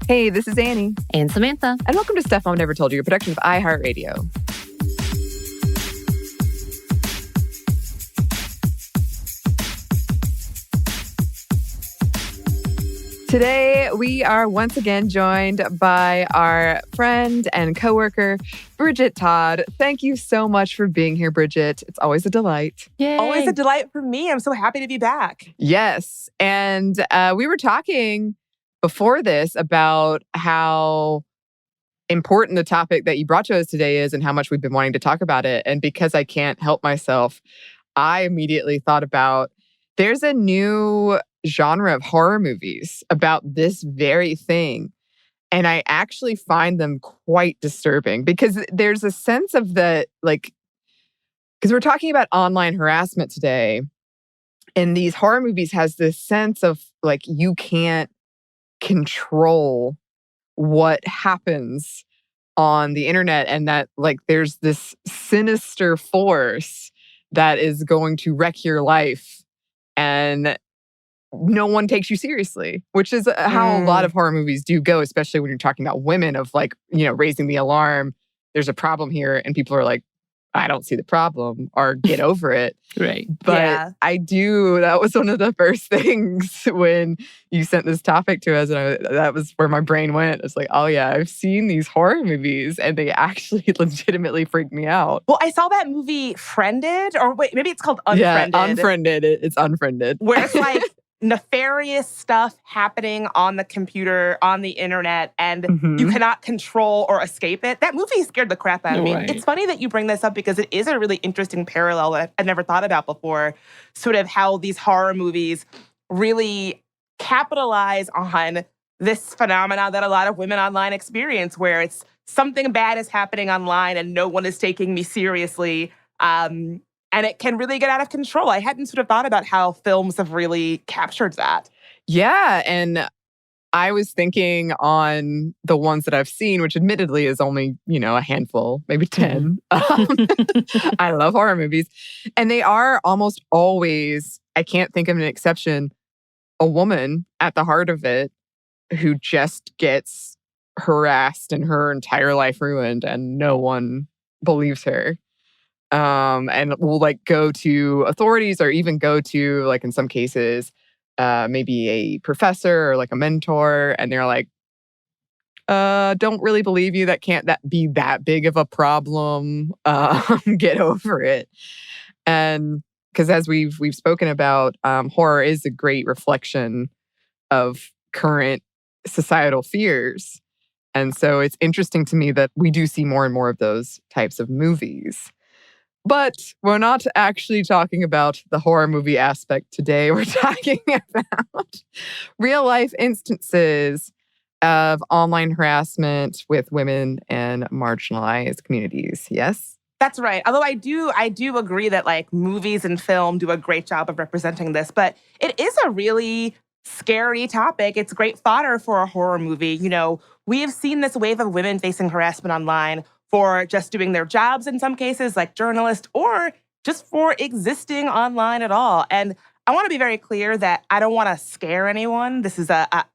Hey, this is Anney. And Samantha. And welcome to Stuff Mom Never Told You, a production of iHeartRadio. Today, we are once again joined by our friend and coworker, Bridget Todd. Thank you so much for being here, Bridget. It's always a delight. Yay. Always a delight for me. I'm so happy to be back. Yes. And we were talking before this about how important the topic that you brought to us today is and how much we've been wanting to talk about it. And because I can't help myself, I immediately thought about there's a new genre of horror movies about this very thing. And I actually find them quite disturbing because there's a sense of the, because we're talking about online harassment today. And these horror movies has this sense of you can't control what happens on the internet and that there's this sinister force that is going to wreck your life and no one takes you seriously, which is how a lot of horror movies do go, especially when you're talking about women of raising the alarm. There's a problem here and people are like, I don't see the problem or get over it. Right. But Yeah. that was one of the first things when you sent this topic to us. And that was where my brain went. It's like, oh yeah, I've seen these horror movies and they actually legitimately freaked me out. Well, I saw that movie Friended, or wait, maybe it's called Unfriended. Yeah, Unfriended. It's Unfriended. Where it's nefarious stuff happening on the computer, on the internet, and you cannot control or escape it. That movie scared the crap out of me. Right. It's funny that you bring this up because it is a really interesting parallel that I've never thought about before. Sort of how these horror movies really capitalize on this phenomena that a lot of women online experience, where it's something bad is happening online and no one is taking me seriously. And it can really get out of control. I hadn't sort of thought about how films have really captured that. Yeah, and I was thinking on the ones that I've seen, which admittedly is only, a handful, maybe 10. I love horror movies. And they are almost always, I can't think of an exception, a woman at the heart of it who just gets harassed and her entire life ruined and no one believes her. And will go to authorities or even go to, in some cases, maybe a professor or a mentor. And they're like, don't really believe you. That can't be that big of a problem. Get over it. And because as we've spoken about, horror is a great reflection of current societal fears. And so it's interesting to me that we do see more and more of those types of movies. But we're not actually talking about the horror movie aspect today. We're talking about real life instances of online harassment with women and marginalized communities. Yes? That's right. Although I do agree that movies and film do a great job of representing this, but it is a really scary topic. It's great fodder for a horror movie. We have seen this wave of women facing harassment online for just doing their jobs in some cases, like journalists, or just for existing online at all. And I want to be very clear that I don't want to scare anyone. This is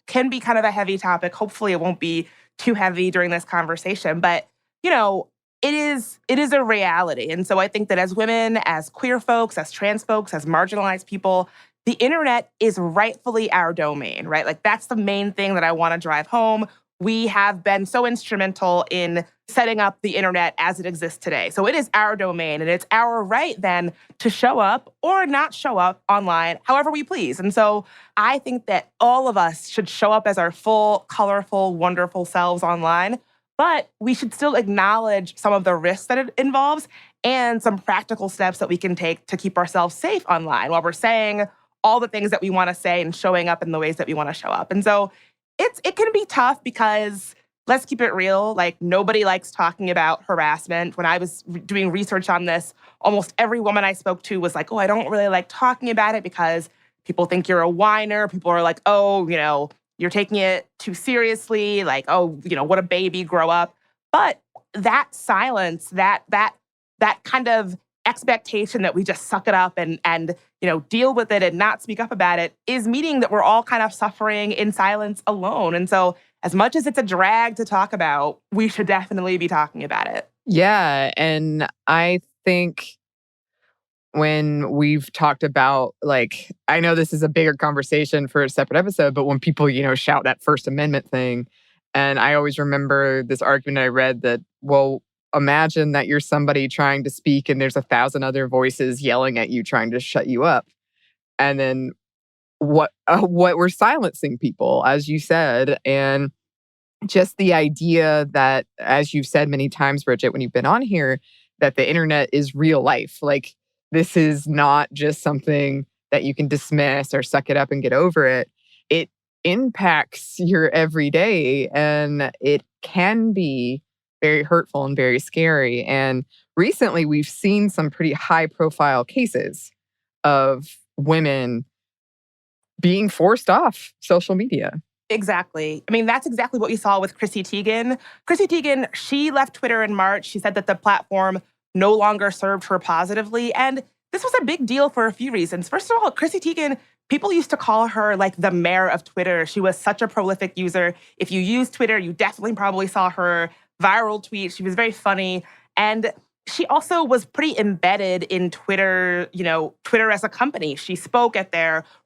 can be kind of a heavy topic. Hopefully it won't be too heavy during this conversation. But, it is a reality. And so I think that as women, as queer folks, as trans folks, as marginalized people, the internet is rightfully our domain, right? That's the main thing that I want to drive home. We have been so instrumental in setting up the internet as it exists today. So it is our domain, and it's our right then to show up or not show up online however we please. And so I think that all of us should show up as our full, colorful, wonderful selves online, but we should still acknowledge some of the risks that it involves and some practical steps that we can take to keep ourselves safe online while we're saying all the things that we want to say and showing up in the ways that we want to show up. And so it can be tough because, let's keep it real, nobody likes talking about harassment. When I was doing research on this, almost every woman I spoke to was like, oh, I don't really like talking about it because people think you're a whiner. People are like, oh, you're taking it too seriously. Oh, what a baby, grow up. But that silence, that kind of expectation that we just suck it up and deal with it and not speak up about it is meaning that we're all kind of suffering in silence alone. And so as much as it's a drag to talk about, we should definitely be talking about it. Yeah. And I think when we've talked about, like, I know this is a bigger conversation for a separate episode, but when people, shout that First Amendment thing, and I always remember this argument I read that, well, imagine that you're somebody trying to speak and there's 1,000 other voices yelling at you, trying to shut you up. And then what we're silencing people, as you said. And just the idea that, as you've said many times, Bridget, when you've been on here, that the internet is real life. Like, this is not just something that you can dismiss or suck it up and get over it. It impacts your everyday, and it can be very hurtful and very scary. And recently, we've seen some pretty high-profile cases of women being forced off social media. Exactly. I mean, that's exactly what we saw with Chrissy Teigen. Chrissy Teigen, she left Twitter in March. She said that the platform no longer served her positively. And this was a big deal for a few reasons. First of all, Chrissy Teigen, people used to call her like the mayor of Twitter. She was such a prolific user. If you use Twitter, you definitely probably saw her viral tweet. She was very funny. And she also was pretty embedded in Twitter, Twitter as a company. She spoke at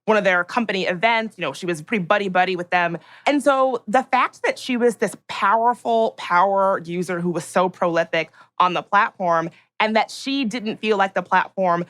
one of their company events. She was pretty buddy-buddy with them. And so the fact that she was this powerful power user who was so prolific on the platform, and that she didn't feel like the platform,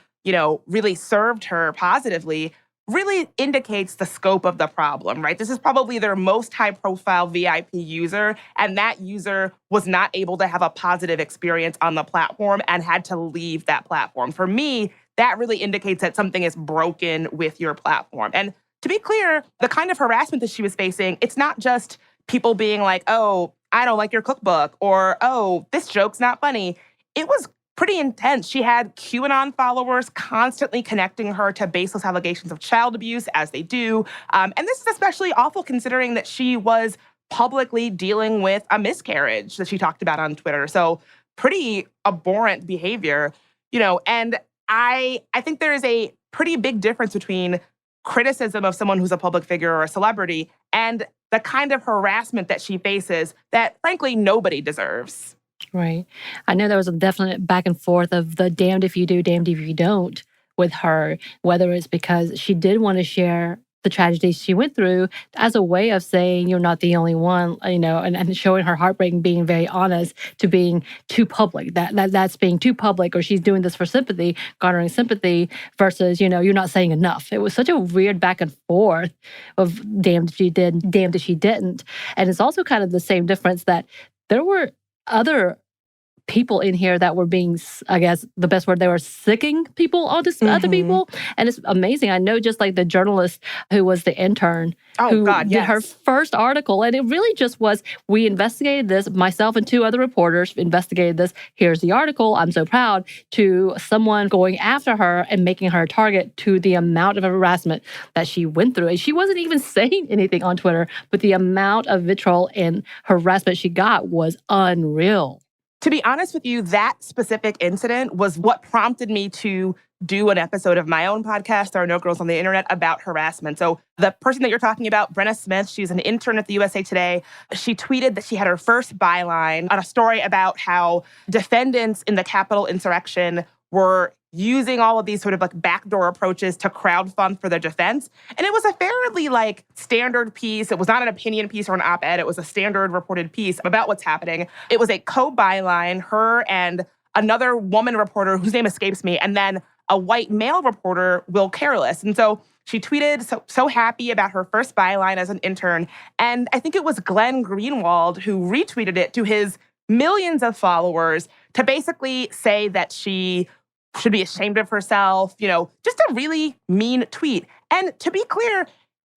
really served her positively, really indicates the scope of the problem, right? This is probably their most high-profile VIP user, and that user was not able to have a positive experience on the platform and had to leave that platform. For me, that really indicates that something is broken with your platform. And to be clear, the kind of harassment that she was facing, it's not just people being like, oh, I don't like your cookbook, or, oh, this joke's not funny. It was pretty intense. She had QAnon followers constantly connecting her to baseless allegations of child abuse, as they do. And this is especially awful considering that she was publicly dealing with a miscarriage that she talked about on Twitter. So pretty abhorrent behavior, and I think there is a pretty big difference between criticism of someone who's a public figure or a celebrity and the kind of harassment that she faces that, frankly, nobody deserves. Right. I know there was a definite back and forth of the damned if you do, damned if you don't with her, whether it's because she did want to share the tragedies she went through as a way of saying you're not the only one, and showing her heartbreak and being very honest, to being too public. That's being too public, or she's doing this for sympathy, garnering sympathy, versus, you're not saying enough. It was such a weird back and forth of damned if she did, damned if she didn't. And it's also kind of the same difference that there were other people in here that were being, I guess the best word, they were sicking people onto other people. And it's amazing. I know just like the journalist who was the intern who did her first article. And it really just was, we investigated this, myself and 2 other reporters investigated this. Here's the article. I'm so proud, to someone going after her and making her a target, to the amount of harassment that she went through. And she wasn't even saying anything on Twitter, but the amount of vitriol and harassment she got was unreal. To be honest with you, that specific incident was what prompted me to do an episode of my own podcast, There Are No Girls on the Internet, about harassment. So the person that you're talking about, Brenna Smith, she's an intern at the USA Today. She tweeted that she had her first byline on a story about how defendants in the Capitol insurrection were using all of these sort of like backdoor approaches to crowdfund for their defense. And it was a fairly standard piece. It was not an opinion piece or an op-ed. It was a standard reported piece about what's happening. It was a co-byline, her and another woman reporter whose name escapes me, and then a white male reporter, Will Careless. And so she tweeted so happy about her first byline as an intern. And I think it was Glenn Greenwald who retweeted it to his millions of followers to basically say that she should be ashamed of herself, just a really mean tweet. And to be clear,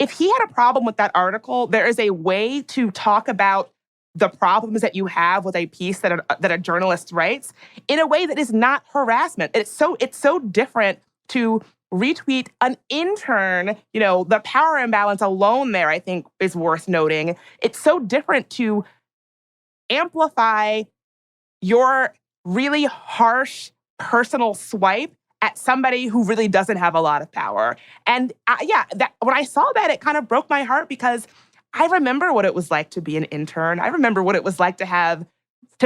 if he had a problem with that article, there is a way to talk about the problems that you have with a piece that a journalist writes in a way that is not harassment. It's so different to retweet an intern, the power imbalance alone there, I think, is worth noting. It's so different to amplify your really harsh personal swipe at somebody who really doesn't have a lot of power. And when I saw that, it kind of broke my heart because I remember what it was like to be an intern. I remember what it was like to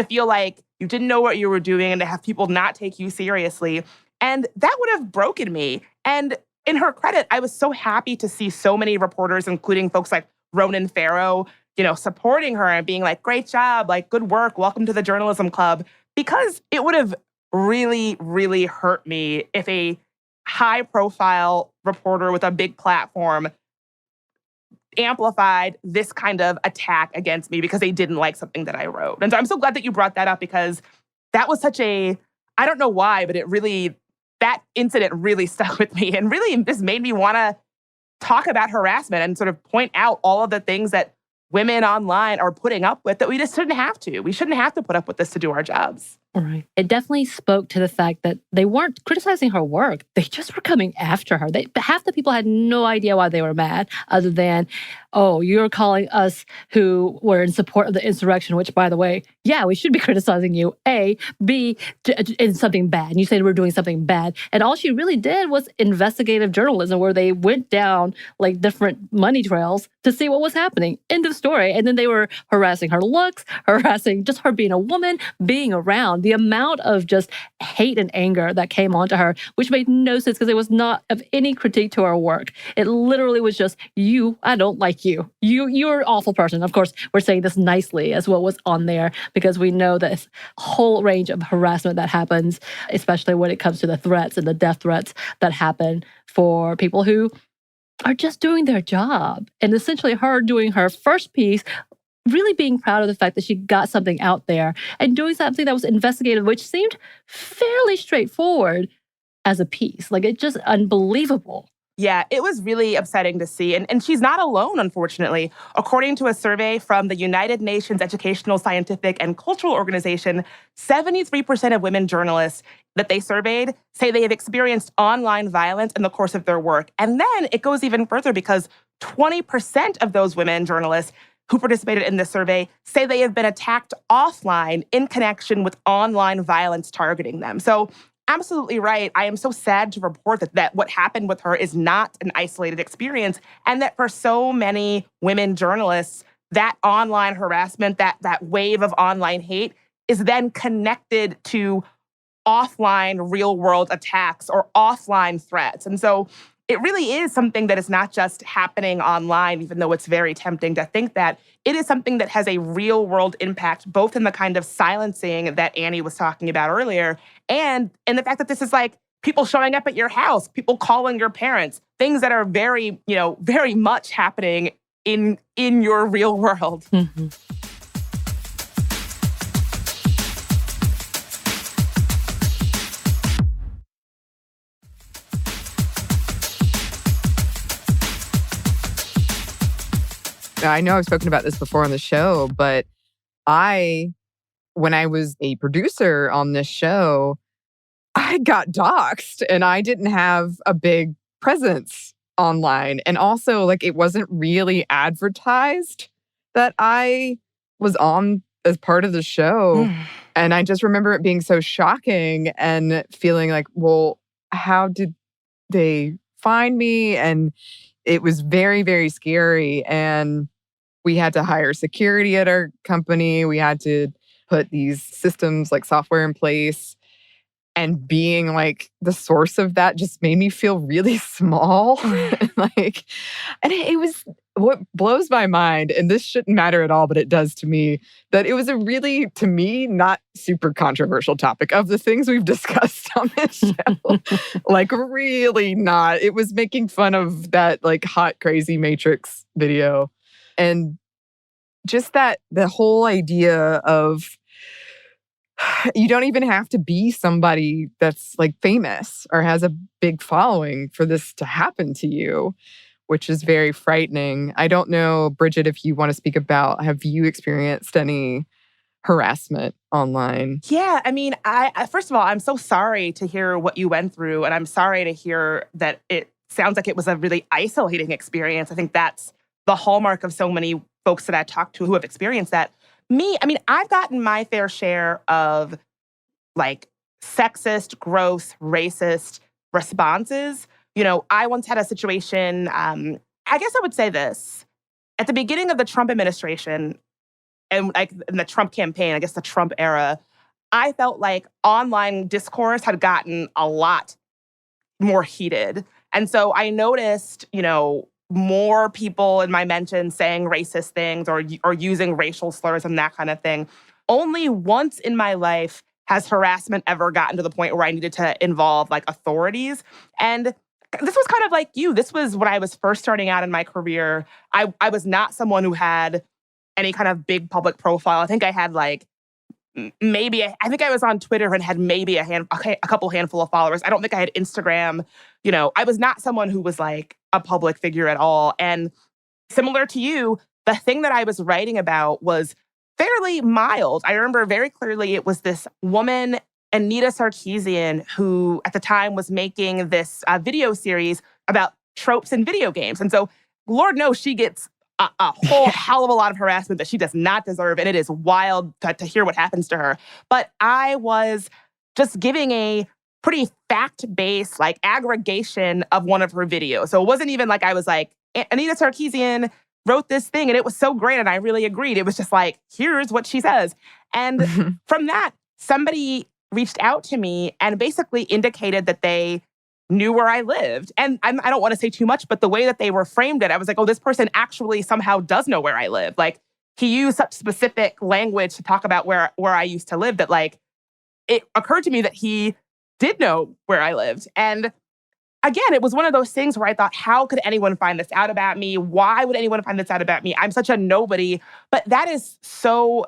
feel like you didn't know what you were doing and to have people not take you seriously. And that would have broken me. And in her credit, I was so happy to see so many reporters, including folks like Ronan Farrow, supporting her and being like, great job, like, good work, welcome to the journalism club. Because it would have really, really hurt me if a high-profile reporter with a big platform amplified this kind of attack against me because they didn't like something that I wrote. And so I'm so glad that you brought that up because that was I don't know why, but that incident really stuck with me and really just made me want to talk about harassment and sort of point out all of the things that women online are putting up with that we just shouldn't have to. We shouldn't have to put up with this to do our jobs. Right. It definitely spoke to the fact that they weren't criticizing her work. They just were coming after her. Half the people had no idea why they were mad other than, oh, you're calling us who were in support of the insurrection, which, by the way, yeah, we should be criticizing you. A. B. In something bad. And you said we're doing something bad. And all she really did was investigative journalism where they went down like different money trails to see what was happening. End of story. And then they were harassing her looks, harassing just her being a woman, being around. The amount of just hate and anger that came onto her, which made no sense because it was not of any critique to her work. It literally was just, I don't like you. You're an awful person. Of course, we're saying this nicely as what was on there because we know this whole range of harassment that happens, especially when it comes to the threats and the death threats that happen for people who are just doing their job. And essentially her doing her first piece, really being proud of the fact that she got something out there and doing something that was investigative, which seemed fairly straightforward as a piece. Like, it's just unbelievable. Yeah, it was really upsetting to see. And she's not alone, unfortunately. According to a survey from the United Nations Educational, Scientific, and Cultural Organization, 73% of women journalists that they surveyed say they have experienced online violence in the course of their work. And then it goes even further because 20% of those women journalists who participated in this survey say they have been attacked offline in connection with online violence targeting them. So absolutely right. I am so sad to report that what happened with her is not an isolated experience, and that for so many women journalists, that online harassment, that wave of online hate is then connected to offline real-world attacks or offline threats. And so it really is something that is not just happening online, even though it's very tempting to think that. It is something that has a real-world impact, both in the kind of silencing that Anney was talking about earlier, and in the fact that this is like people showing up at your house, people calling your parents, things that are very, very much happening in your real world. Mm-hmm. I know I've spoken about this before on the show, but when I was a producer on this show, I got doxxed and I didn't have a big presence online. And also, like, it wasn't really advertised that I was on as part of the show. And I just remember it being so shocking and feeling like, well, how did they find me? And it was very, very scary. And we had to hire security at our company. We had to put these systems like software in place. And being like the source of that just made me feel really small. And it was what blows my mind. And this shouldn't matter at all, but it does to me, that it was a really, to me, not super controversial topic of the things we've discussed on this show. Like, really not. It was making fun of that like hot, crazy Matrix video. And just that the whole idea of you don't even have to be somebody that's like famous or has a big following for this to happen to you, which is very frightening. I don't know, Bridget, if you want to speak about, have you experienced any harassment online? Yeah, I mean, I first of all, I'm so sorry to hear what you went through, and I'm sorry to hear that it sounds like it was a really isolating experience. I think that's the hallmark of so many folks that I talk to who have experienced that. I've gotten my fair share of like sexist, gross, racist responses. I once had a situation, I guess I would say this. At the beginning of the Trump administration and like in the Trump campaign, I guess the Trump era, I felt like online discourse had gotten a lot more heated. And so I noticed, more people in my mentions saying racist things or using racial slurs and that kind of thing. Only once in my life has harassment ever gotten to the point where I needed to involve like authorities. And this was kind of like you. This was when I was first starting out in my career. I was not someone who had any kind of big public profile. I think I had like I think I was on Twitter and had maybe a couple handful of followers. I don't think I had Instagram. I was not someone who was like a public figure at all. And similar to you, the thing that I was writing about was fairly mild. I remember very clearly it was this woman, Anita Sarkeesian, who at the time was making this video series about tropes in video games. And so Lord knows she gets a whole hell of a lot of harassment that she does not deserve. And it is wild to hear what happens to her. But I was just giving a pretty fact-based like aggregation of one of her videos. So it wasn't even like I was like, Anita Sarkeesian wrote this thing and it was so great and I really agreed. It was just like, here's what she says. And from that, somebody reached out to me and basically indicated that they knew where I lived. And I don't want to say too much, but the way that they were framed it, I was like, oh, this person actually somehow does know where I live. Like he used such specific language to talk about where I used to live that like it occurred to me that he did know where I lived. And again, it was one of those things where I thought, how could anyone find this out about me? Why would anyone find this out about me? I'm such a nobody. But that is so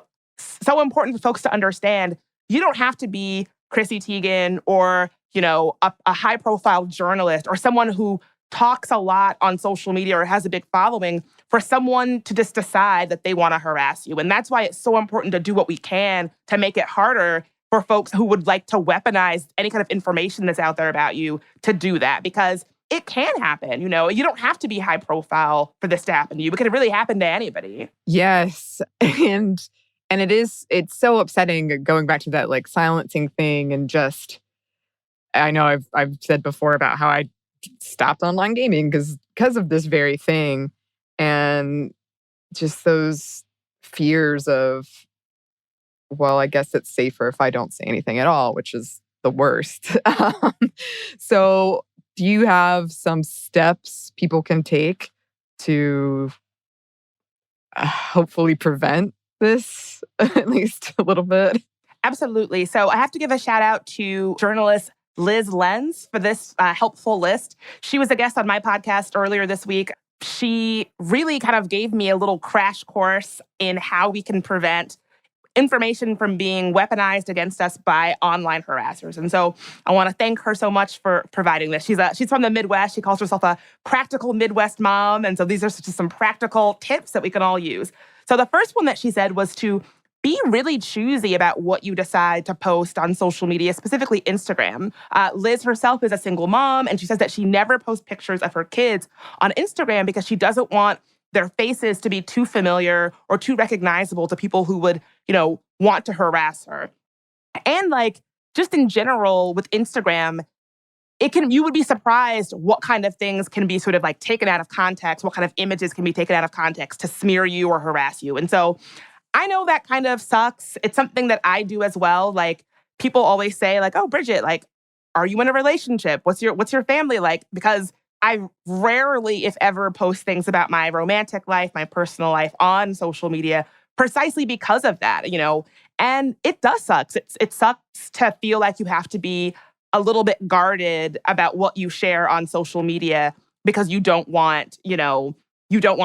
important for folks to understand. You don't have to be Chrissy Teigen or a high-profile journalist or someone who talks a lot on social media or has a big following for someone to just decide that they want to harass you. And that's why it's so important to do what we can to make it harder for folks who would like to weaponize any kind of information that's out there about you to do that, because it can happen. You don't have to be high profile for this to happen to you. It can really happen to anybody. Yes. And it's so upsetting going back to that like silencing thing and just, I know I've said before about how I stopped online gaming because of this very thing. And just those fears of, well, I guess it's safer if I don't say anything at all, which is the worst. So do you have some steps people can take to hopefully prevent this, at least a little bit? Absolutely. So I have to give a shout out to journalist Liz Lenz for this helpful list. She was a guest on my podcast earlier this week. She really kind of gave me a little crash course in how we can prevent information from being weaponized against us by online harassers. And so I want to thank her so much for providing this. She's from the Midwest. She calls herself a practical Midwest mom. And so these are just some practical tips that we can all use. So the first one that she said was to be really choosy about what you decide to post on social media, specifically Instagram. Liz herself is a single mom, and she says that she never posts pictures of her kids on Instagram because she doesn't want their faces to be too familiar or too recognizable to people who would, want to harass her. And like, just in general with Instagram, you would be surprised what kind of things can be sort of like taken out of context, what kind of images can be taken out of context to smear you or harass you. And so I know that kind of sucks. It's something that I do as well. Like people always say like, oh, Bridget, like, are you in a relationship? What's your family like? Because I rarely, if ever, post things about my romantic life, my personal life on social media, precisely because of that, and it does suck. It sucks to feel like you have to be a little bit guarded about what you share on social media because you don't want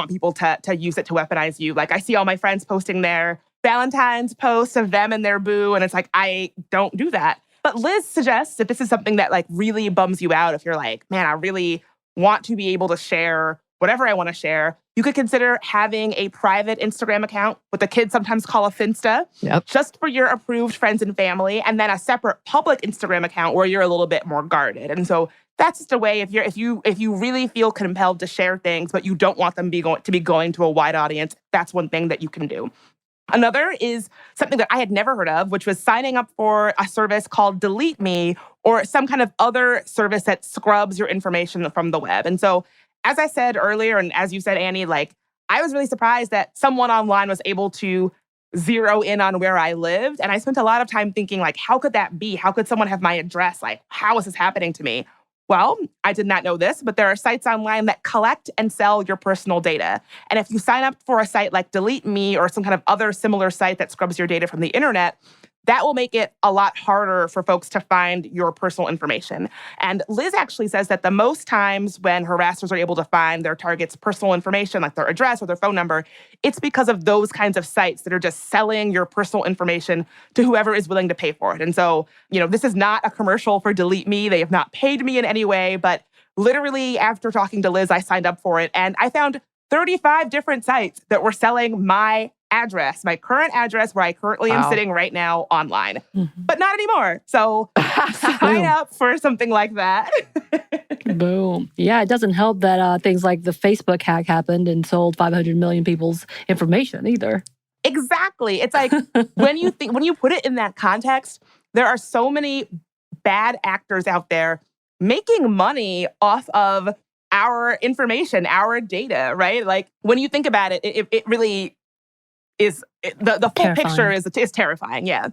people to use it to weaponize you. Like I see all my friends posting their Valentine's posts of them and their boo, and it's like, I don't do that. But Liz suggests if this is something that like really bums you out, if you're like, man, I really want to be able to share whatever I want to share, you could consider having a private Instagram account, what the kids sometimes call a Finsta, just for your approved friends and family, and then a separate public Instagram account where you're a little bit more guarded. And so that's just a way if you really feel compelled to share things, but you don't want them to be going to a wide audience, that's one thing that you can do. Another is something that I had never heard of, which was signing up for a service called Delete Me, or some kind of other service that scrubs your information from the web. And so, as I said earlier, and as you said, Anney, like, I was really surprised that someone online was able to zero in on where I lived. And I spent a lot of time thinking, like, how could that be? How could someone have my address? Like, how is this happening to me? Well, I did not know this, but there are sites online that collect and sell your personal data. And if you sign up for a site like Delete Me or some kind of other similar site that scrubs your data from the internet, that will make it a lot harder for folks to find your personal information. And Liz actually says that the most times when harassers are able to find their target's personal information, like their address or their phone number, it's because of those kinds of sites that are just selling your personal information to whoever is willing to pay for it. And so, this is not a commercial for Delete Me. They have not paid me in any way, but literally after talking to Liz, I signed up for it and I found 35 different sites that were selling my address, my current address where I currently am sitting right now online, but not anymore. So sign up for something like that. Boom. Yeah, it doesn't help that things like the Facebook hack happened and sold 500 million people's information either. Exactly. It's like when you put it in that context, there are so many bad actors out there making money off of our information, our data, right? Like when you think about it, it really is the full picture is terrifying. Yeah.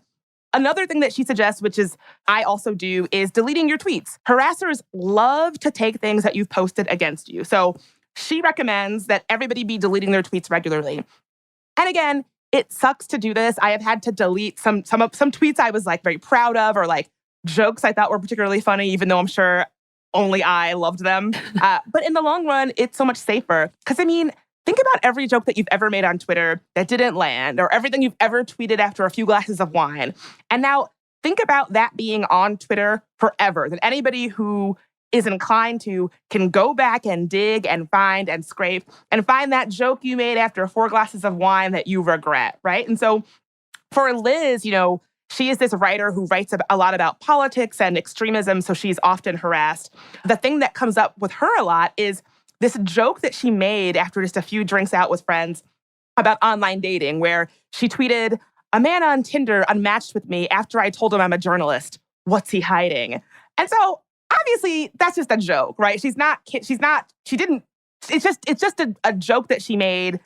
Another thing that she suggests, which is I also do, is deleting your tweets. Harassers love to take things that you've posted against you. So she recommends that everybody be deleting their tweets regularly. And again, it sucks to do this. I have had to delete some tweets I was like very proud of, or like jokes I thought were particularly funny, even though I'm sure only I loved them. But in the long run, it's so much safer. Because think about every joke that you've ever made on Twitter that didn't land, or everything you've ever tweeted after a few glasses of wine. And now think about that being on Twitter forever, that anybody who is inclined to can go back and dig and find and scrape and find that joke you made after 4 glasses of wine that you regret, right? And so for Liz, she is this writer who writes a lot about politics and extremism, so she's often harassed. The thing that comes up with her a lot is this joke that she made after just a few drinks out with friends about online dating, where she tweeted, "A man on Tinder unmatched with me after I told him I'm a journalist. What's he hiding?" And so obviously that's just a joke, right? It's just a joke that she made,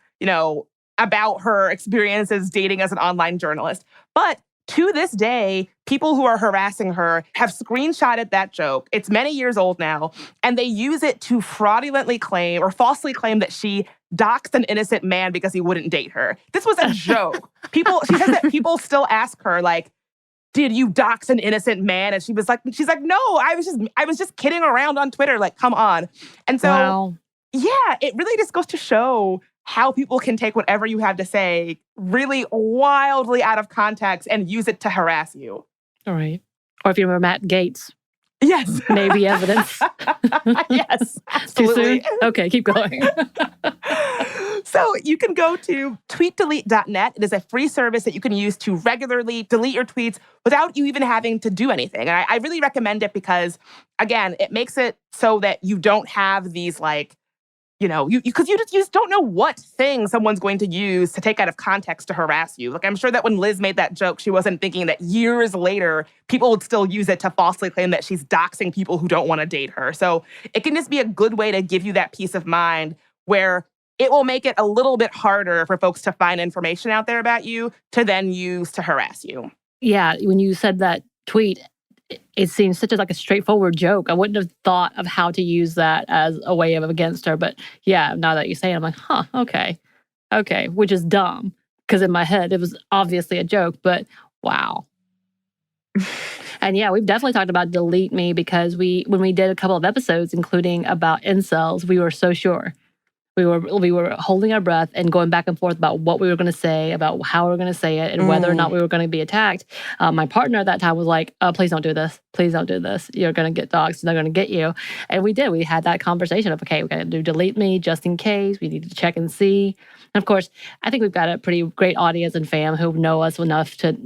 about her experiences dating as an online journalist. But to this day, people who are harassing her have screenshotted that joke. It's many years old now, and they use it to fraudulently claim or falsely claim that she doxed an innocent man because he wouldn't date her. This was a joke. She says that people still ask her, like, "Did you dox an innocent man?" And she's like, "No, I was just kidding around on Twitter. Like, come on." And so, wow. Yeah, it really just goes to show how people can take whatever you have to say really wildly out of context and use it to harass you. All right. Or if you remember Matt Gaetz. Yes. Maybe evidence. Yes, absolutely. Too soon? Okay, keep going. So you can go to tweetdelete.net. It is a free service that you can use to regularly delete your tweets without you even having to do anything. And I really recommend it because, again, it makes it so that you don't have these because you just don't know what thing someone's going to use to take out of context to harass you. Like, I'm sure that when Liz made that joke, she wasn't thinking that years later, people would still use it to falsely claim that she's doxing people who don't want to date her. So it can just be a good way to give you that peace of mind where it will make it a little bit harder for folks to find information out there about you to then use to harass you. Yeah, when you said that tweet, it seems such a straightforward joke. I wouldn't have thought of how to use that as a way of against her. But yeah, now that you say it, I'm like, okay, which is dumb. Because in my head, it was obviously a joke, but wow. And yeah, we've definitely talked about Delete Me because when we did a couple of episodes, including about incels, we were so sure. We were holding our breath and going back and forth about what we were going to say, about how we were going to say it, and whether or not we were going to be attacked. My partner at that time was like, "Please don't do this. Please don't do this. You're going to get doxxed. They're going to get you." And we did. We had that conversation of, okay, we're going to do Delete Me just in case. We need to check and see. And of course, I think we've got a pretty great audience and fam who know us enough to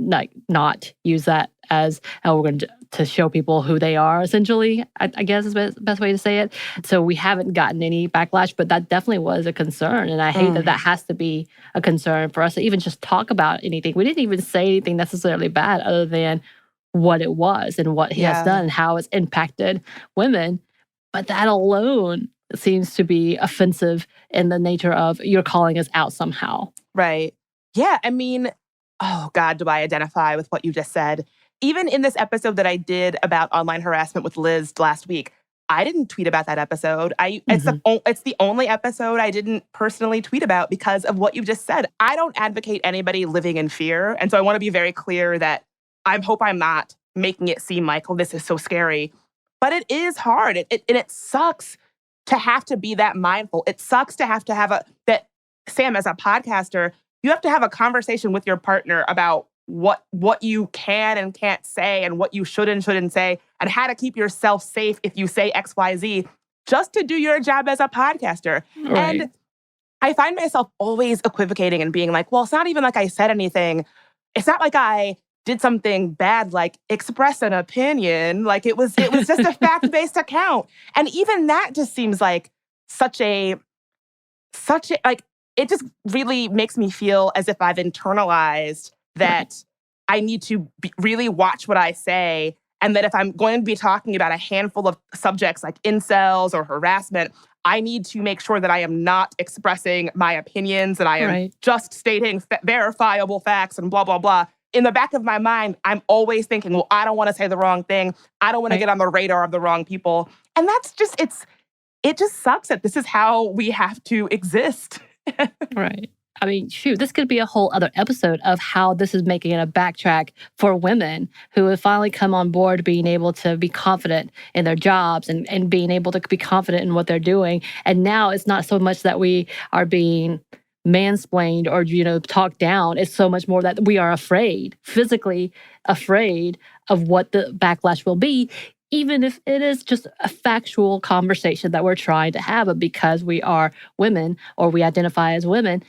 not use that as how we're going to show people who they are, essentially, I guess is the best way to say it. So we haven't gotten any backlash, but that definitely was a concern. And I hate that has to be a concern for us to even just talk about anything. We didn't even say anything necessarily bad other than what it was and what he has Yeah. done and how it's impacted women. But that alone seems to be offensive in the nature of you're calling us out somehow. Right. Yeah. I mean, oh God, do I identify with what you just said. Even in this episode that I did about online harassment with Liz last week, I didn't tweet about that episode. It's the only episode I didn't personally tweet about because of what you just said. I don't advocate anybody living in fear. And so I want to be very clear that I hope I'm not making it seem like, oh, this is so scary. But it is hard. And it sucks to have to be that mindful. It sucks to have that, Sam, as a podcaster, you have to have a conversation with your partner about what you can and can't say and what you should and shouldn't say and how to keep yourself safe if you say X, Y, Z, just to do your job as a podcaster. Right. And I find myself always equivocating and being like, well, it's not even like I said anything. It's not like I did something bad, like express an opinion. Like it was just a fact-based account. And even that just seems like such a like, it just really makes me feel as if I've internalized that I need to really watch what I say. And that if I'm going to be talking about a handful of subjects like incels or harassment, I need to make sure that I am not expressing my opinions, that I am just stating verifiable facts and blah, blah, blah. In the back of my mind, I'm always thinking, well, I don't want to say the wrong thing. I don't want to get on the radar of the wrong people. And that's just, it just sucks that this is how we have to exist. Right. I mean, shoot, this could be a whole other episode of how this is making it a backtrack for women who have finally come on board being able to be confident in their jobs and being able to be confident in what they're doing. And now it's not so much that we are being mansplained or, talked down. It's so much more that we are afraid, physically afraid of what the backlash will be, even if it is just a factual conversation that we're trying to have. But because we are women or we identify as women,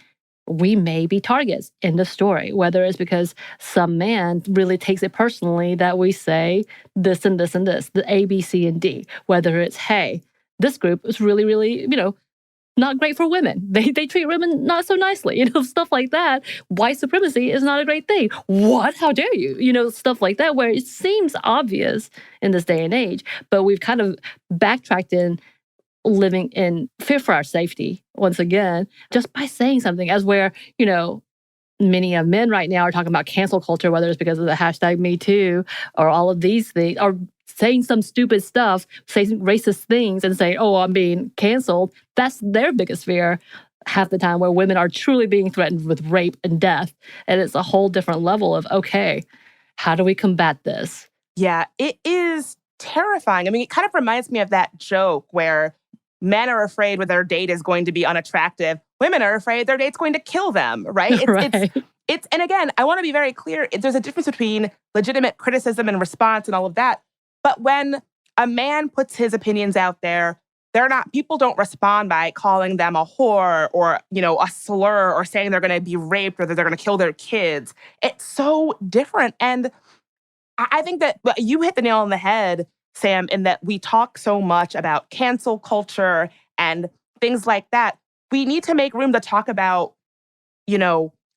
we may be targets. End of story. Whether it's because some man really takes it personally that we say this and this and this, the A, B, C, and D. Whether it's, hey, this group is really, really, not great for women. They treat women not so nicely, stuff like that. White supremacy is not a great thing. What? How dare you? Stuff like that, where it seems obvious in this day and age, but we've kind of backtracked in living in fear for our safety once again, just by saying something, as where, many of men right now are talking about cancel culture, whether it's because of the hashtag Me Too or all of these things, or saying some stupid stuff, saying racist things and saying, oh, I'm being canceled. That's their biggest fear half the time, where women are truly being threatened with rape and death. And it's a whole different level of, okay, how do we combat this? Yeah, it is terrifying. I mean, it kind of reminds me of that joke where men are afraid when their date is going to be unattractive. Women are afraid their date's going to kill them, right? And again, I want to be very clear. There's a difference between legitimate criticism and response and all of that. But when a man puts his opinions out there, people don't respond by calling them a whore or, a slur or saying they're going to be raped or that they're going to kill their kids. It's so different. And I think that you hit the nail on the head, Sam, in that we talk so much about cancel culture and things like that. We need to make room to talk about,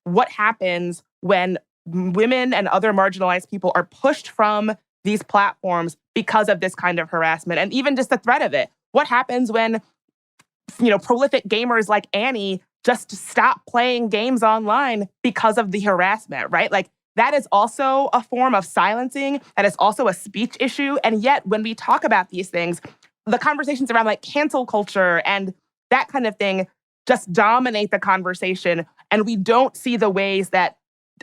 what happens when women and other marginalized people are pushed from these platforms because of this kind of harassment and even just the threat of it. What happens when, prolific gamers like Anney just stop playing games online because of the harassment, right? Like, that is also a form of silencing. That is also a speech issue. And yet, when we talk about these things, the conversations around like cancel culture and that kind of thing just dominate the conversation. And we don't see the ways that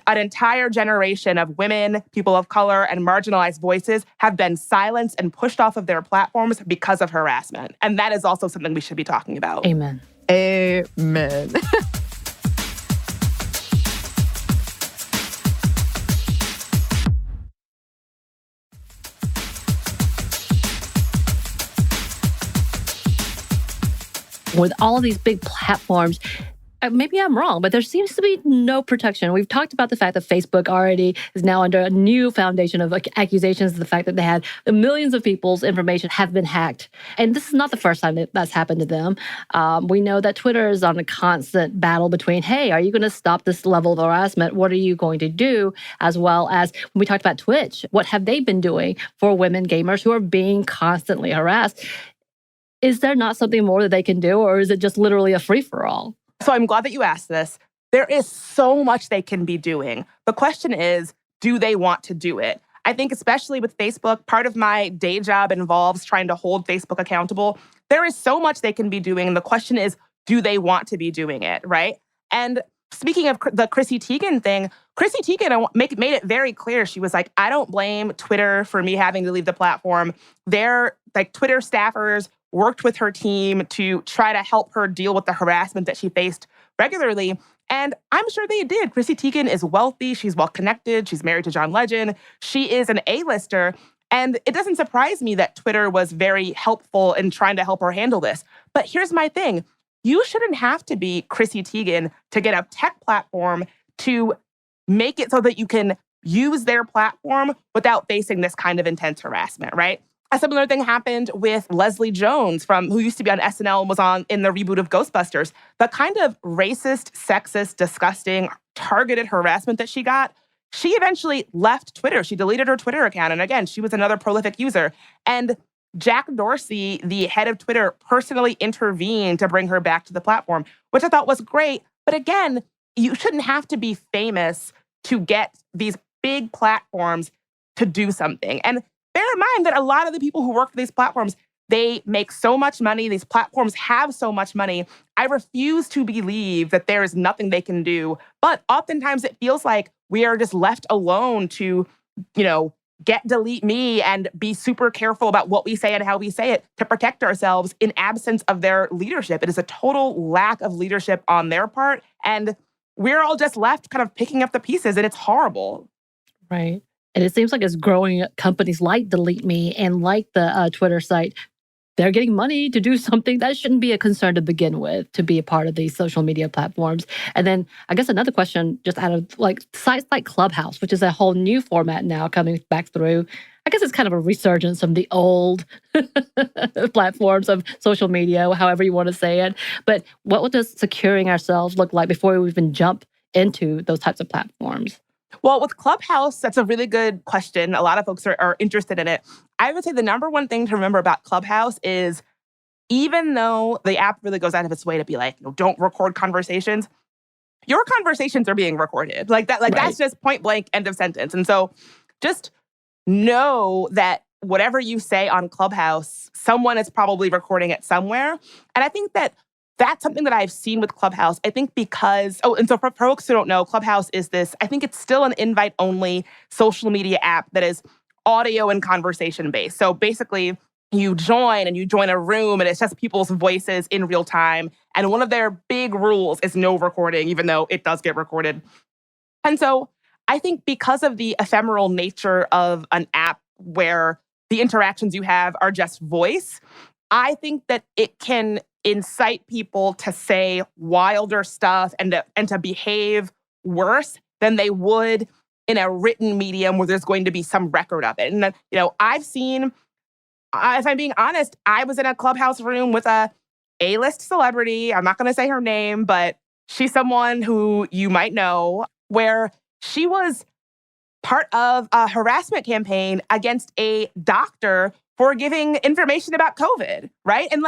an entire generation of women, people of color, and marginalized voices have been silenced and pushed off of their platforms because of harassment. And that is also something we should be talking about. Amen. Amen. With all of these big platforms, maybe I'm wrong, but there seems to be no protection. We've talked about the fact that Facebook already is now under a new foundation of accusations of the fact that they had millions of people's information have been hacked. And this is not the first time that's happened to them. We know that Twitter is on a constant battle between, hey, are you going to stop this level of harassment? What are you going to do? As well as when we talked about Twitch, what have they been doing for women gamers who are being constantly harassed? Is there not something more that they can do, or is it just literally a free-for-all? So I'm glad that you asked this. There is so much they can be doing. The question is, do they want to do it? I think especially with Facebook, part of my day job involves trying to hold Facebook accountable. There is so much they can be doing. The question is, do they want to be doing it, right? And speaking of the Chrissy Teigen thing, Chrissy Teigen made it very clear. She was like, I don't blame Twitter for me having to leave the platform. Their Twitter staffers worked with her team to try to help her deal with the harassment that she faced regularly. And I'm sure they did. Chrissy Teigen is wealthy. She's well-connected. She's married to John Legend. She is an A-lister. And it doesn't surprise me that Twitter was very helpful in trying to help her handle this. But here's my thing. You shouldn't have to be Chrissy Teigen to get a tech platform to make it so that you can use their platform without facing this kind of intense harassment, right? A similar thing happened with Leslie Jones, who used to be on SNL and was in the reboot of Ghostbusters. The kind of racist, sexist, disgusting, targeted harassment that she got, she eventually left Twitter. She deleted her Twitter account. And again, she was another prolific user. And Jack Dorsey, the head of Twitter, personally intervened to bring her back to the platform, which I thought was great. But again, you shouldn't have to be famous to get these big platforms to do something. And bear in mind that a lot of the people who work for these platforms, they make so much money. These platforms have so much money. I refuse to believe that there is nothing they can do. But oftentimes it feels like we are just left alone to, delete me and be super careful about what we say and how we say it to protect ourselves in absence of their leadership. It is a total lack of leadership on their part. And we're all just left kind of picking up the pieces, and it's horrible. Right. And it seems like it's growing companies like Delete Me and like the Twitter site. They're getting money to do something that shouldn't be a concern to begin with, to be a part of these social media platforms. And then I guess another question just out of sites like Clubhouse, which is a whole new format now coming back through. I guess it's kind of a resurgence from the old platforms of social media, however you want to say it. But what does securing ourselves look like before we even jump into those types of platforms? Well, with Clubhouse, that's a really good question. A lot of folks are interested in it. I would say the number one thing to remember about Clubhouse is even though the app really goes out of its way to be like, don't record conversations, your conversations are being recorded. Right. That's just point blank, end of sentence. And so just know that whatever you say on Clubhouse, someone is probably recording it somewhere. And I think that's something that I've seen with Clubhouse. I think and so for folks who don't know, Clubhouse is this, I think it's still an invite-only social media app that is audio and conversation-based. So basically, you join a room and it's just people's voices in real time. And one of their big rules is no recording, even though it does get recorded. And so I think because of the ephemeral nature of an app where the interactions you have are just voice, I think that it can incite people to say wilder stuff and to behave worse than they would in a written medium where there's going to be some record of it. And, I've seen, if I'm being honest, I was in a Clubhouse room with a A-list celebrity. I'm not going to say her name, but she's someone who you might know, where she was part of a harassment campaign against a doctor for giving information about COVID, right? And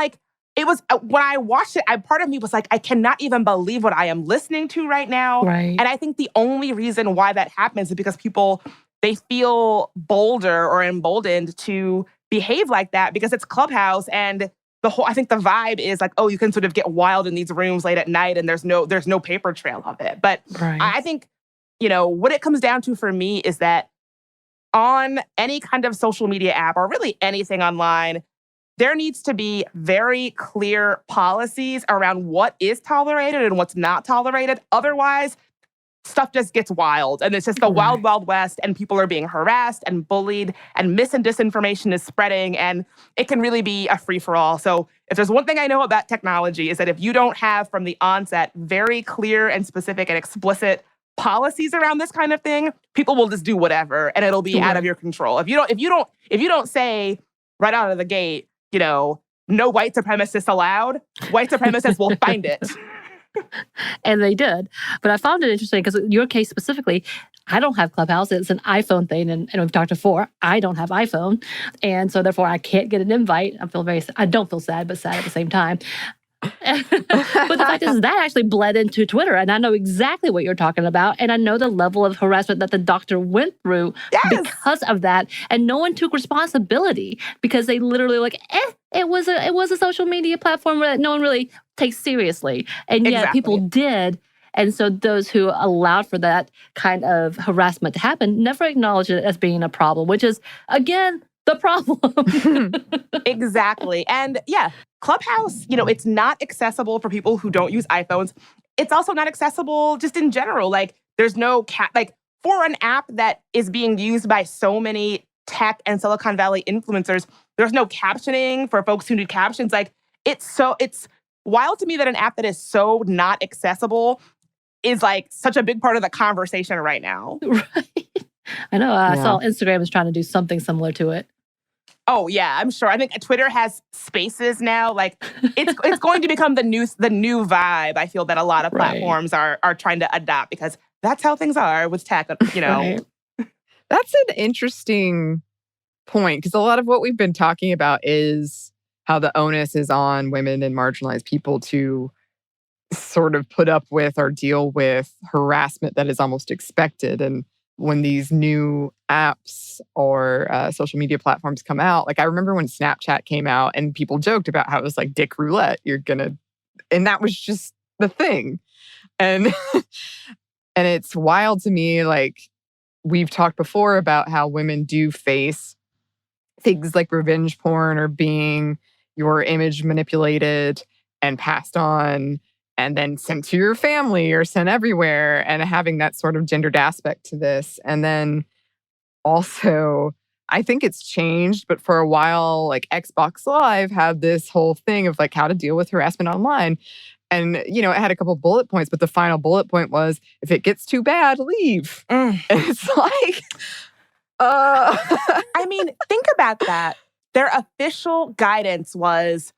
it was, when I watched it, part of me was like, I cannot even believe what I am listening to right now. Right. And I think the only reason why that happens is because people, they feel bolder or emboldened to behave like that because it's Clubhouse. And I think the vibe is like, oh, you can sort of get wild in these rooms late at night and there's no paper trail of it. But right. I think, what it comes down to for me is that on any kind of social media app or really anything online, there needs to be very clear policies around what is tolerated and what's not tolerated. Otherwise, stuff just gets wild. And it's just the wild, wild west. And people are being harassed and bullied and mis and disinformation is spreading. And it can really be a free-for-all. So if there's one thing I know about technology is that if you don't have from the onset very clear and specific and explicit policies around this kind of thing, people will just do whatever and it'll be out of your control. If you don't say right out of the gate, no white supremacists allowed, white supremacists will find it. And they did. But I found it interesting because in your case specifically, I don't have Clubhouse. It's an iPhone thing. And we've talked before, I don't have iPhone. And so therefore I can't get an invite. I don't feel sad, but sad at the same time. But the fact is that actually bled into Twitter. And I know exactly what you're talking about. And I know the level of harassment that the doctor went through because of that. And no one took responsibility because they literally it was a social media platform that no one really takes seriously. And yet people did. And so those who allowed for that kind of harassment to happen never acknowledged it as being a problem, which is, again, the problem. Exactly. And Clubhouse, it's not accessible for people who don't use iPhones. It's also not accessible just in general. There's no for an app that is being used by so many tech and Silicon Valley influencers, there's no captioning for folks who need captions. It's wild to me that an app that is so not accessible is such a big part of the conversation right now. Right. I know. I saw Instagram is trying to do something similar to it. Oh yeah, I'm sure. I think Twitter has spaces now. It's going to become the new vibe. I feel that a lot of platforms are trying to adopt because that's how things are with tech. Right. That's an interesting point because a lot of what we've been talking about is how the onus is on women and marginalized people to sort of put up with or deal with harassment that is almost expected. And when these new apps or social media platforms come out, I remember when Snapchat came out and people joked about how it was like dick roulette. And that was just the thing. And and it's wild to me, we've talked before about how women do face things like revenge porn or being your image manipulated and passed on and then sent to your family or sent everywhere and having that sort of gendered aspect to this. And then also, I think it's changed, but for a while, Xbox Live had this whole thing of how to deal with harassment online. And, it had a couple bullet points, but the final bullet point was, if it gets too bad, leave. And it's I mean, think about that. Their official guidance was,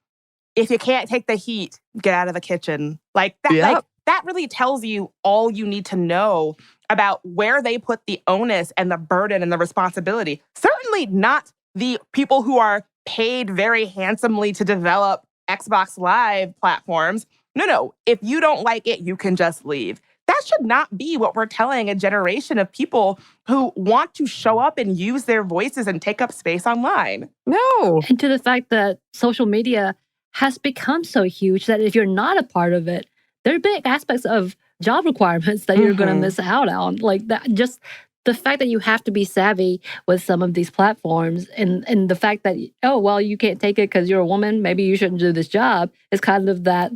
if you can't take the heat, get out of the kitchen. That really tells you all you need to know about where they put the onus and the burden and the responsibility. Certainly not the people who are paid very handsomely to develop Xbox Live platforms. No. If you don't like it, you can just leave. That should not be what we're telling a generation of people who want to show up and use their voices and take up space online. No. And to the fact that social media has become so huge that if you're not a part of it, there are big aspects of job requirements that you're going to miss out on. Just the fact that you have to be savvy with some of these platforms and the fact that, you can't take it because you're a woman, maybe you shouldn't do this job, is kind of that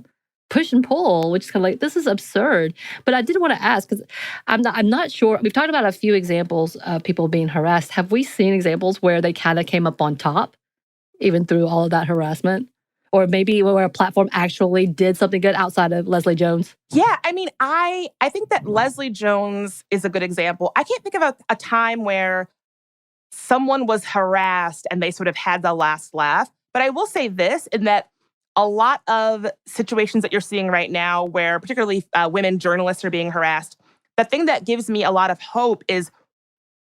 push and pull, which is kind of this is absurd. But I did want to ask, because I'm not sure, we've talked about a few examples of people being harassed. Have we seen examples where they kind of came up on top, even through all of that harassment? Or maybe where a platform actually did something good outside of Leslie Jones? Yeah, I mean, I think that Leslie Jones is a good example. I can't think of a time where someone was harassed and they sort of had the last laugh. But I will say this, in that a lot of situations that you're seeing right now where particularly women journalists are being harassed, the thing that gives me a lot of hope is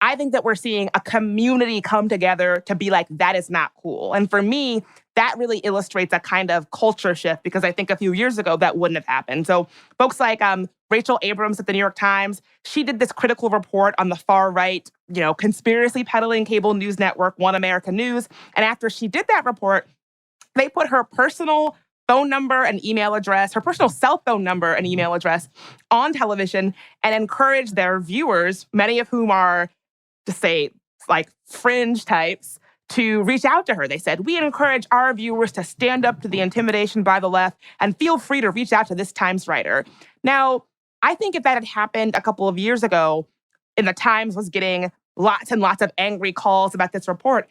I think that we're seeing a community come together to be like, that is not cool. And for me, that really illustrates a kind of culture shift, because I think a few years ago that wouldn't have happened. So folks like Rachel Abrams at the New York Times, she did this critical report on the far right, conspiracy peddling cable news network, One America News. And after she did that report, they put her personal phone number and email address, her personal cell phone number and email address on television and encouraged their viewers, many of whom are, to say, fringe types, to reach out to her. They said, we encourage our viewers to stand up to the intimidation by the left and feel free to reach out to this Times writer. Now, I think if that had happened a couple of years ago, and the Times was getting lots and lots of angry calls about this report,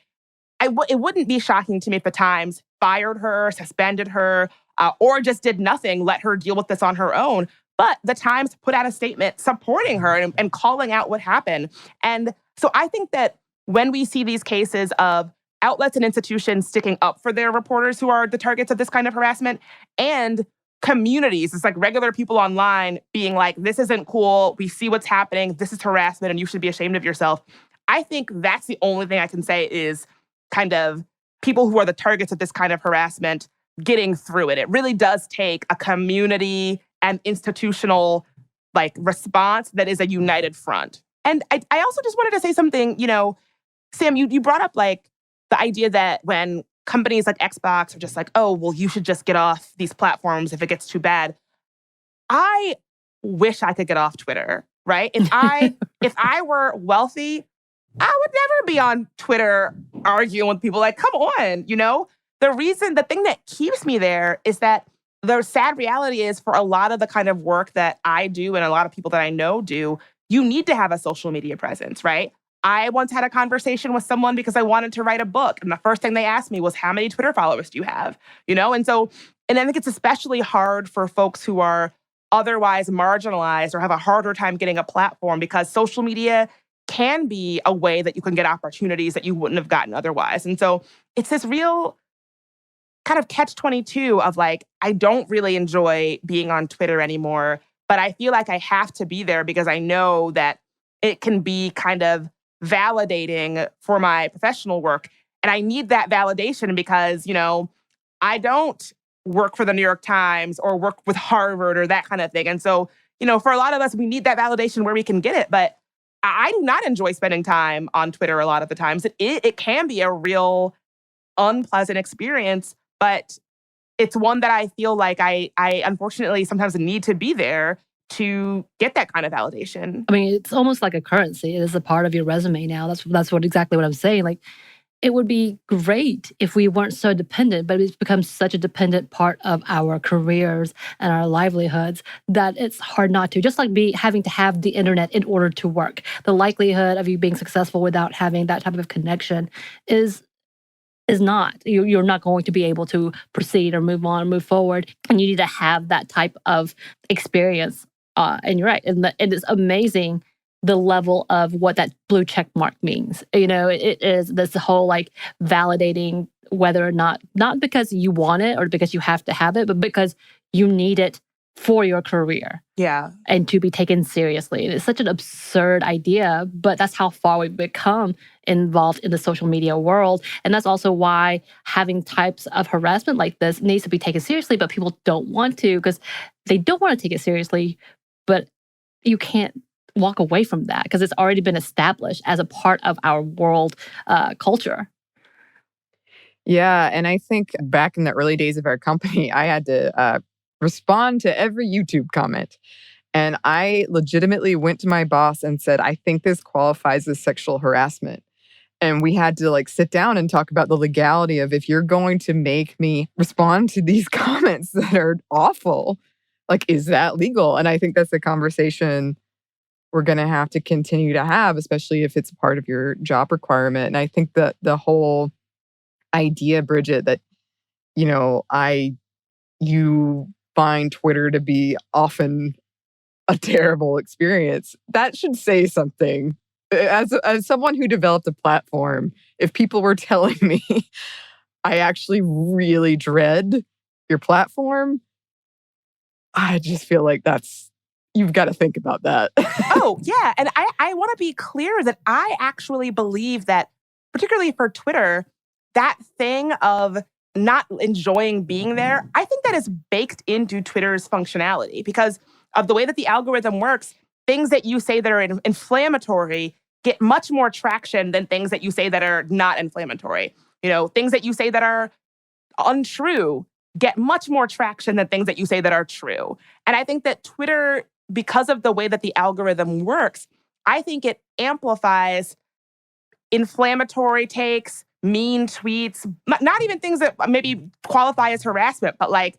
it wouldn't be shocking to me if the Times fired her, suspended her, or just did nothing, let her deal with this on her own. But the Times put out a statement supporting her and calling out what happened. And so I think that when we see these cases of outlets and institutions sticking up for their reporters who are the targets of this kind of harassment, and communities, it's like regular people online being like, this isn't cool, we see what's happening, this is harassment, and you should be ashamed of yourself. I think that's the only thing I can say is kind of people who are the targets of this kind of harassment getting through it. It really does take a community and institutional response that is a united front. And I also just wanted to say something, Sam, you brought up the idea that when companies like Xbox are just like, oh, well, you should just get off these platforms if it gets too bad. I wish I could get off Twitter, right? If I were wealthy, I would never be on Twitter arguing with people come on, the thing that keeps me there is that the sad reality is for a lot of the kind of work that I do and a lot of people that I know do, you need to have a social media presence, right? I once had a conversation with someone because I wanted to write a book. And the first thing they asked me was, how many Twitter followers do you have? And I think it's especially hard for folks who are otherwise marginalized or have a harder time getting a platform because social media can be a way that you can get opportunities that you wouldn't have gotten otherwise. And so it's this real kind of catch-22 of I don't really enjoy being on Twitter anymore, but I feel like I have to be there because I know that it can be kind of validating for my professional work. And I need that validation because, I don't work for the New York Times or work with Harvard or that kind of thing. And so, for a lot of us, we need that validation where we can get it. But I do not enjoy spending time on Twitter a lot of the times. It can be a real unpleasant experience, but it's one that I feel like I unfortunately sometimes need to be there to get that kind of validation. I mean, it's almost like a currency. It is a part of your resume now. That's exactly what I'm saying. It would be great if we weren't so dependent, but it's become such a dependent part of our careers and our livelihoods that it's hard not to. Just like having to have the internet in order to work. The likelihood of you being successful without having that type of connection is not. You're not going to be able to proceed or move on, move forward. And you need to have that type of experience. And you're right. And it is amazing the level of what that blue check mark means. It is this whole validating whether or not because you want it or because you have to have it, but because you need it for your career. Yeah. And to be taken seriously. And it's such an absurd idea, but that's how far we've become involved in the social media world. And that's also why having types of harassment like this needs to be taken seriously, but people don't want to because they don't want to take it seriously. But you can't walk away from that because it's already been established as a part of our world culture. Yeah. And I think back in the early days of our company, I had to respond to every YouTube comment. And I legitimately went to my boss and said, I think this qualifies as sexual harassment. And we had to sit down and talk about the legality of if you're going to make me respond to these comments that are awful, is that legal? And I think that's a conversation we're going to have to continue to have, especially if it's part of your job requirement. And I think that the whole idea, Bridget, that, you find Twitter to be often a terrible experience, that should say something. As someone who developed a platform, if people were telling me I actually really dread your platform, I just feel like you've got to think about that. Oh, yeah. And I want to be clear that I actually believe that, particularly for Twitter, that thing of not enjoying being there, I think that is baked into Twitter's functionality because of the way that the algorithm works. Things that you say that are inflammatory get much more traction than things that you say that are not inflammatory. Things that you say that are untrue get much more traction than things that you say that are true. And I think that Twitter, because of the way that the algorithm works, I think it amplifies inflammatory takes, mean tweets, not even things that maybe qualify as harassment, but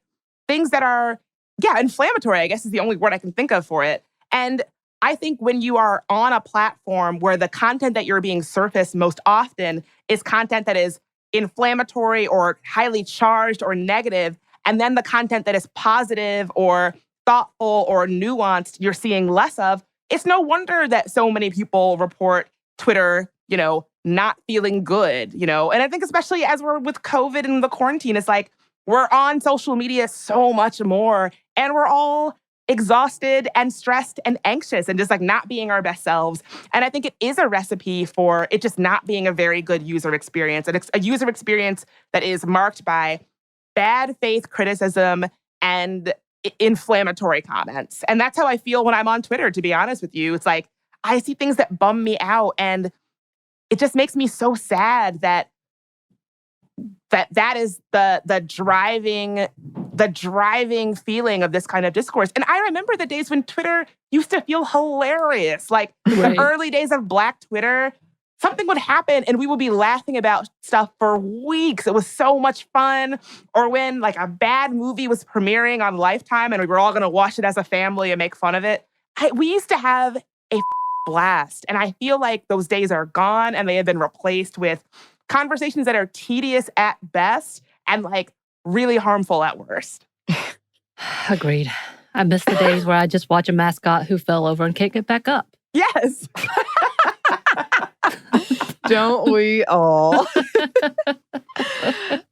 things that are yeah, inflammatory, I guess is the only word I can think of for it. And I think when you are on a platform where the content that you're being surfaced most often is content that is inflammatory or highly charged or negative, and then the content that is positive or thoughtful or nuanced you're seeing less of, it's no wonder that so many people report Twitter, not feeling good, And I think especially as we're with COVID and the quarantine, it's like we're on social media so much more and we're all exhausted and stressed and anxious and just like not being our best selves. And I think it is a recipe for it just not being a very good user experience. And it's a user experience that is marked by bad faith criticism and inflammatory comments. And that's how I feel when I'm on Twitter, to be honest with you. It's like I see things that bum me out and it just makes me so sad that is the driving feeling of this kind of discourse. And I remember the days when Twitter used to feel hilarious. Like the early days of Black Twitter, something would happen and we would be laughing about stuff for weeks. It was so much fun. Or when like a bad movie was premiering on Lifetime and we were all going to watch it as a family and make fun of it. We used to have a blast. And I feel like those days are gone and they have been replaced with conversations that are tedious at best and like really harmful at worst. Agreed. I miss the days where I just watch a mascot who fell over and can't get back up. Yes. Don't we all?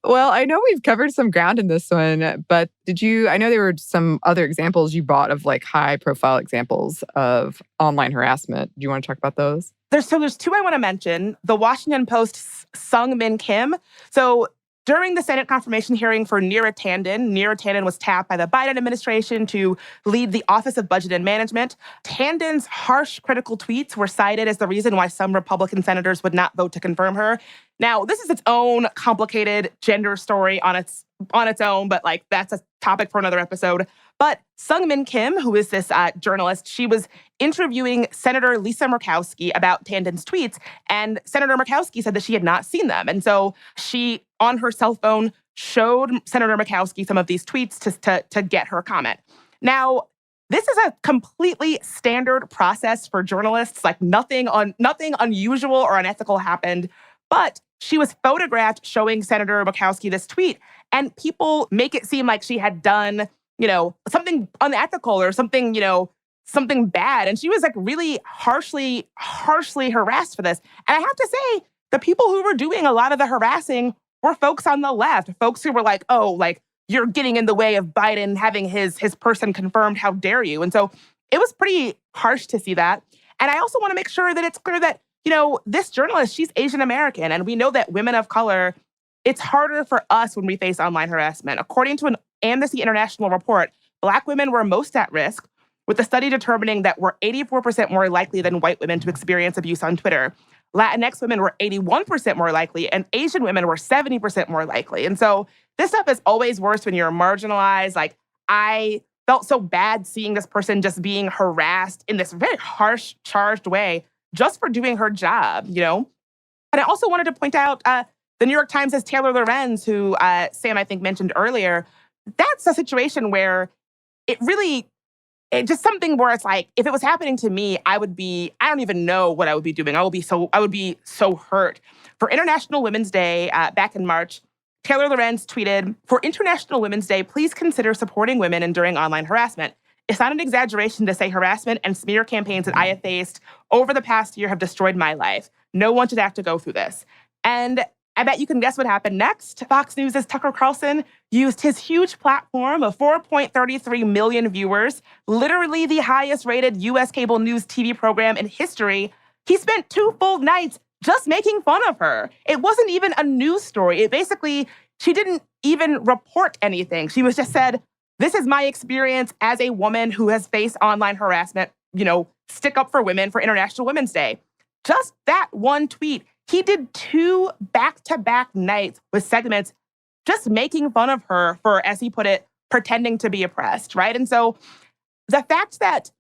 Well, I know we've covered some ground in this one, but I know there were some other examples you brought of like high profile examples of online harassment. Do you want to talk about those? There's two I want to mention. The Washington Post's Sung-Min Kim. So during the Senate confirmation hearing for Neera Tanden was tapped by the Biden administration to lead the Office of Budget and Management. Tanden's harsh, critical tweets were cited as the reason why some Republican senators would not vote to confirm her. Now, this is its own complicated gender story on its own, but like that's a topic for another episode. But Sung-Min Kim, who is this journalist, she was interviewing Senator Lisa Murkowski about Tanden's tweets, and Senator Murkowski said that she had not seen them. And so she, on her cell phone, showed Senator Murkowski some of these tweets to get her comment. Now, this is a completely standard process for journalists, like nothing unusual or unethical happened, but she was photographed showing Senator Murkowski this tweet, and people make it seem like she had done something unethical or something, something bad. And she was like really harshly harassed for this. And I have to say, the people who were doing a lot of the harassing were folks on the left, folks who were like, oh, like you're getting in the way of Biden having his person confirmed. How dare you? And so it was pretty harsh to see that. And I also want to make sure that it's clear that, this journalist, she's Asian American. And we know that women of color, it's harder for us when we face online harassment. According to an Amnesty International report, Black women were most at risk, with the study determining that we're 84% more likely than white women to experience abuse on Twitter. Latinx women were 81% more likely, and Asian women were 70% more likely. And so this stuff is always worse when you're marginalized. Like, I felt so bad seeing this person just being harassed in this very harsh, charged way just for doing her job, And I also wanted to point out the New York Times' Taylor Lorenz, who Sam, I think, mentioned earlier. That's a situation where it's just something where it's like, if it was happening to me, I don't even know what I would be doing. I would be so hurt. For International Women's Day back in March, Taylor Lorenz tweeted, "For International Women's Day, please consider supporting women enduring online harassment. It's not an exaggeration to say harassment and smear campaigns that I have faced over the past year have destroyed my life. No one should have to go through this." And I bet you can guess what happened next. Fox News' Tucker Carlson used his huge platform of 4.33 million viewers, literally the highest rated U.S. cable news TV program in history. He spent 2 full nights just making fun of her. It wasn't even a news story. She didn't even report anything. She was just said, this is my experience as a woman who has faced online harassment, stick up for women for International Women's Day. Just that one tweet. He did 2 back-to-back nights with segments just making fun of her for, as he put it, pretending to be oppressed, right? And so the fact that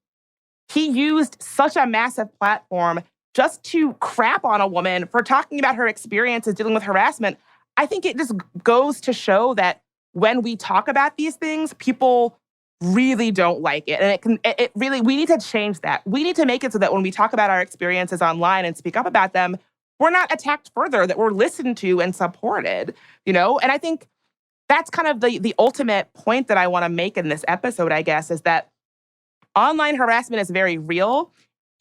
he used such a massive platform just to crap on a woman for talking about her experiences dealing with harassment, I think it just goes to show that when we talk about these things, people really don't like it. And it really, we need to change that. We need to make it so that when we talk about our experiences online and speak up about them, we're not attacked further, that we're listened to and supported, you know? And I think that's kind of the ultimate point that I want to make in this episode, I guess, is that online harassment is very real.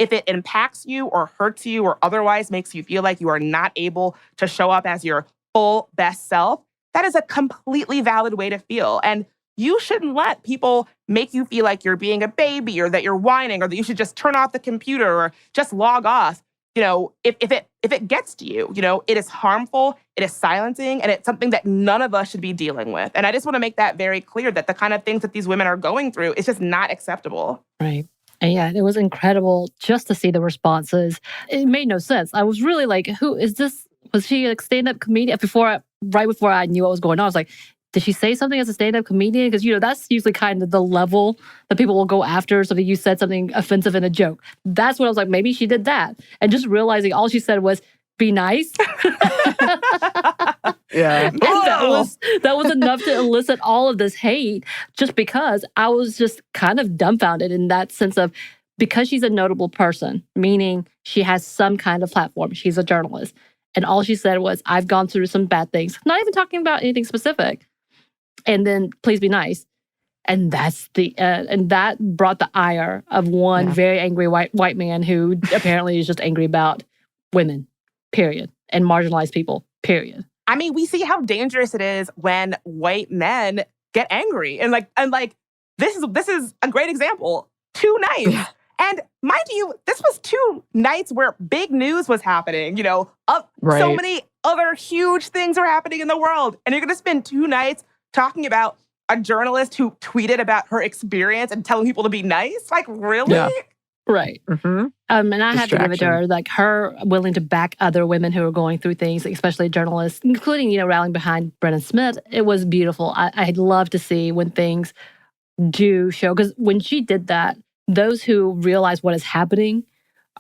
If it impacts you or hurts you or otherwise makes you feel like you are not able to show up as your full best self, that is a completely valid way to feel. And you shouldn't let people make you feel like you're being a baby or that you're whining or that you should just turn off the computer or just log off. You know, if it gets to you, you know, it is harmful, it is silencing, and it's something that none of us should be dealing with. And I just want to make that very clear, that the kind of things that these women are going through is just not acceptable. Right. And yeah, it was incredible just to see the responses. It made no sense. I was really like, who is this? Was she a stand-up comedian? Right before I knew what was going on, I was like, did she say something as a stand-up comedian? Because, you know, that's usually kind of the level that people will go after. So that you said something offensive in a joke. That's what I was like, maybe she did that. And just realizing all she said was, be nice. Yeah. And that was enough to elicit all of this hate, just because I was just kind of dumbfounded in that sense of, because she's a notable person, meaning she has some kind of platform. She's a journalist. And all she said was, I've gone through some bad things. Not even talking about anything specific. And then please be nice. And that's and that brought the ire of one very angry white man who apparently is just angry about women, period, and marginalized people, period. I mean, we see how dangerous it is when white men get angry. And this is a great example. 2 nights. Yeah. And mind you, this was 2 nights where big news was happening, you know, so many other huge things are happening in the world. And you're going to spend 2 nights talking about a journalist who tweeted about her experience and telling people to be nice? Like, really? Yeah. Right. Mm-hmm. And I have to give it to her, like her willing to back other women who are going through things, especially journalists, including, you know, rallying behind Brennan Smith. It was beautiful. I'd love to see when things do show, because when she did that, those who realize what is happening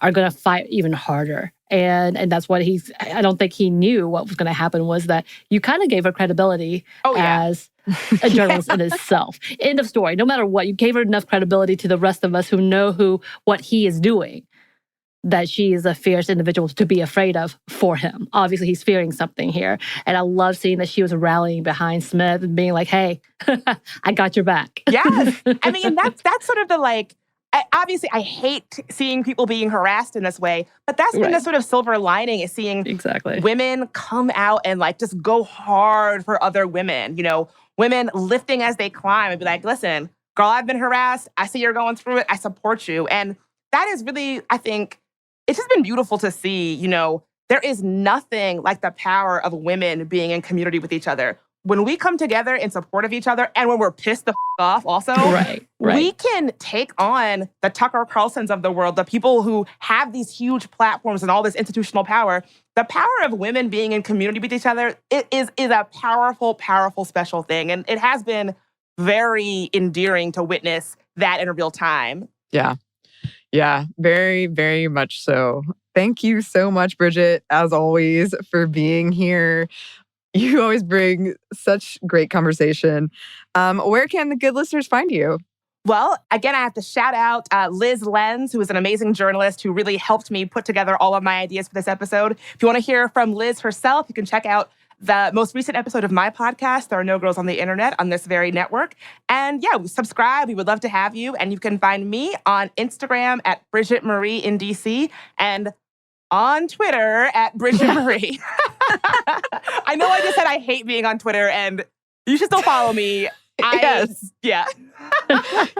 are going to fight even harder. And that's what I don't think he knew what was going to happen, was that you kind of gave her credibility as a journalist in itself. End of story. No matter what, you gave her enough credibility to the rest of us who know what he is doing, that she is a fierce individual to be afraid of for him. Obviously, he's fearing something here. And I love seeing that she was rallying behind Smith and being like, hey, I got your back. Yes. I mean, that's sort of the obviously, I hate seeing people being harassed in this way, but that's been the sort of silver lining, is seeing women come out and just go hard for other women. You know, women lifting as they climb and be like, listen, girl, I've been harassed. I see you're going through it. I support you. And that is really, I think, it's just been beautiful to see. You know, there is nothing like the power of women being in community with each other. When we come together in support of each other, and when we're pissed the off also, we can take on the Tucker Carlsons of the world, the people who have these huge platforms and all this institutional power. The power of women being in community with each other is a powerful, powerful, special thing. And it has been very endearing to witness that in real time. Yeah. Yeah, very, very much so. Thank you so much, Bridget, as always, for being here. You always bring such great conversation. Where can the good listeners find you? Well, again, I have to shout out Liz Lenz, who is an amazing journalist who really helped me put together all of my ideas for this episode. If you want to hear from Liz herself, you can check out the most recent episode of my podcast, There Are No Girls on the Internet, on this very network. And yeah, subscribe. We would love to have you. And you can find me on Instagram at Bridget Marie in DC, and on Twitter at Bridget Marie. I know I just said I hate being on Twitter, and you should still follow me. Yes. Yeah.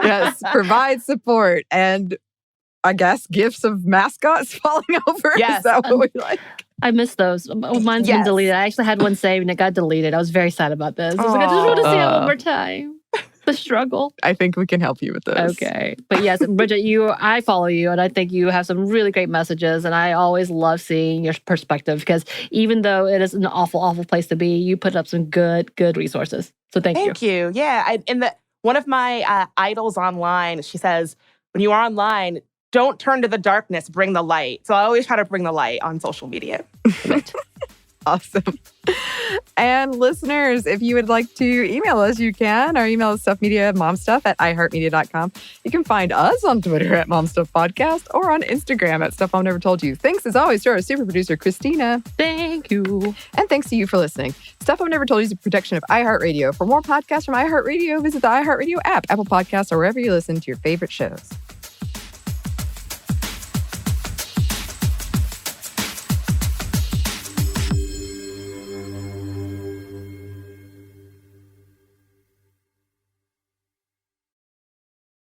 Yes. Provide support and, I guess, gifts of mascots falling over. Yes. Is that what we like? I miss those. Mine's been deleted. I actually had one saved and it got deleted. I was very sad about this. I was like, I just want to see it one more time. The struggle. I think we can help you with this. Okay. But yes, Bridget, I follow you, and I think you have some really great messages, and I always love seeing your perspective, because even though it is an awful, awful place to be, you put up some good resources. So thank you. Thank you. Yeah. One of my idols online, she says, when you are online, don't turn to the darkness, bring the light. So I always try to bring the light on social media. Right. Awesome. And listeners, if you would like to email us, you can. Our email is stuffmedia@momstuff@iheartmedia.com. You can find us on Twitter @momstuffpodcast or on Instagram @Stuff Mom Never Told You. Thanks as always to our super producer, Christina. Thank you. And thanks to you for listening. Stuff Mom Never Told You is a production of iHeartRadio. For more podcasts from iHeartRadio, visit the iHeartRadio app, Apple Podcasts, or wherever you listen to your favorite shows.